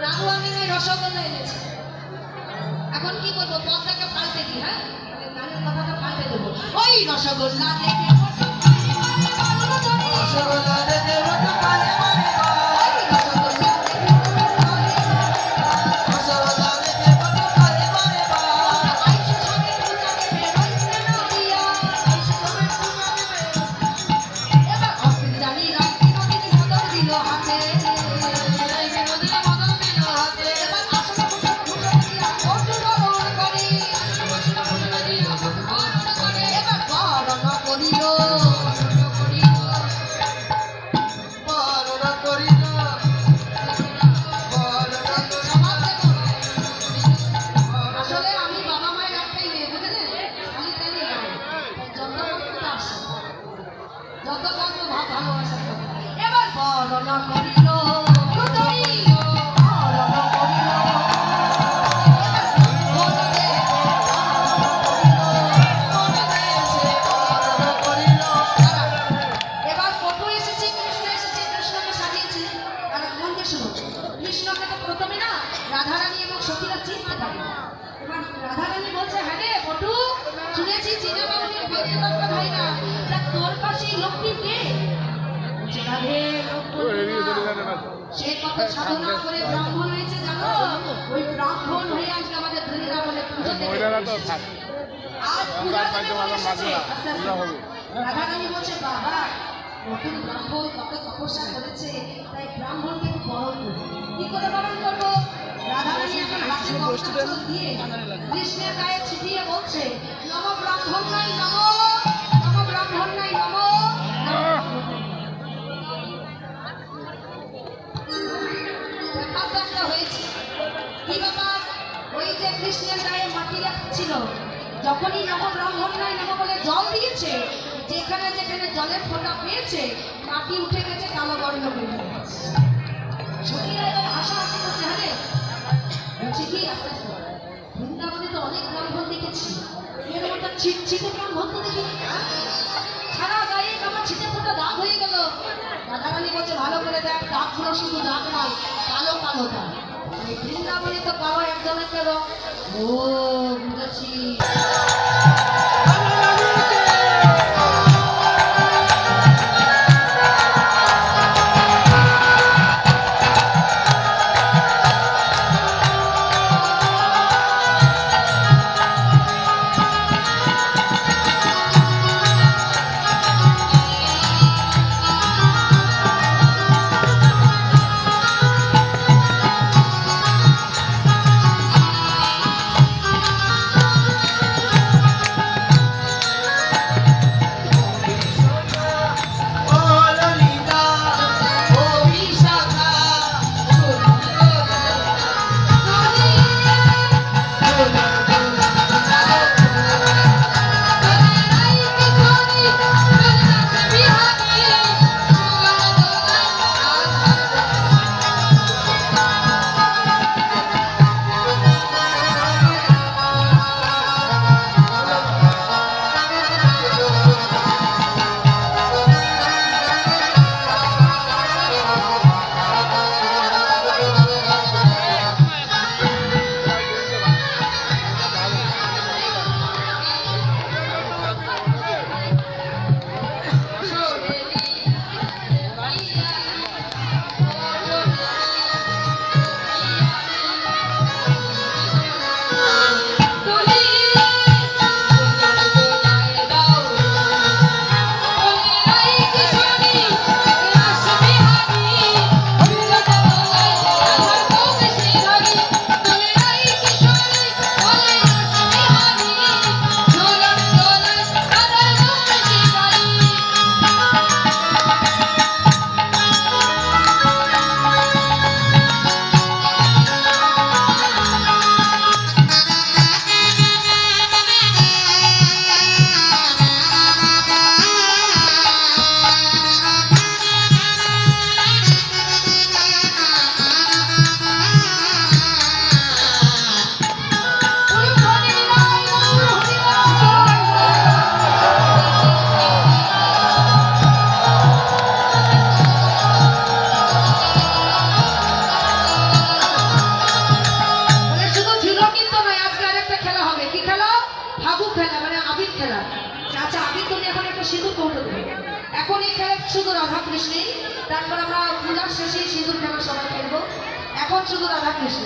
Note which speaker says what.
Speaker 1: রাঘু আমি রসগোল্লা এনেছি। এখন কি করবো? পথটাকে পাল্টে দিই। হ্যাঁ, গানের কথাটা পাল্টে দেবো। ওই রসগোল্লা দেখে রসগোল্লা দেখে কৃষ্ণকে তো প্রথমে না রাধারানী এবং সখীরা চিনতে পারে। এবার রাধারানী বলছে, হ্যাঁ রে পটু, শুনেছি চিনে বাবুনির পেটের বাচ্চা ভাই না, তা তোর পাশে লক্ষ্মী কে? সে কত সাধনা করে ব্রাহ্মণ হয়েছে জানো? ওই ব্রাহ্মণ হয়ে আজকে আমাদের বৃন্দাবনে পুজো দেবে। আজ পূজা রাধারানী বলছে, বাবা নতুন ব্রাহ্মণ কত তপস্যা করেছে, তাই ব্রাহ্মণকে একটু বরণ করবো। কি করে বরণ করবো? রাধারানী এখন হাতে কঙ্কাল দিয়ে কৃষ্ণের গায়ে ছিটিয়ে বলছে, নম ব্রাহ্মণ নাই নম, নম ব্রাহ্মণ নাই নম। হয়েছে কি ব্যাপার? ওই যে কৃষ্ণের গায়ে মাটি লাগছিল, যখনই নম ব্রাহ্মণ নাই নম বলে জল দিয়েছে, যেখানে যেখানে জলের ফোঁটা পেয়েছে মাটি উঠে গেছে, কালো বর্ণ হয়ে গেছে। সখীরা এবার হাসাহাসি করছে। হ্যাঁ বলছি কি, আস্তে আস্তে বৃন্দাবনে তো অনেক ব্রাহ্মণ দেখেছি, এর মতো ছিটছিটে ব্রাহ্মণ তো দেখিনি। সারা গায়ে আমার ছিটে ফোঁটা দাগ হয়ে গেল। রাধারানী বলছে, ভালো করে দেখ, দাগগুলো শুধু দাগ নয়, কালো কালো দাগ। বৃন্দাবনে তো কালো একজনের রং। ও বুঝেছি। শেষেই সিঁদুর খেলা সবাই খেলবো। এখন শুধু রাধা কৃষ্ণ।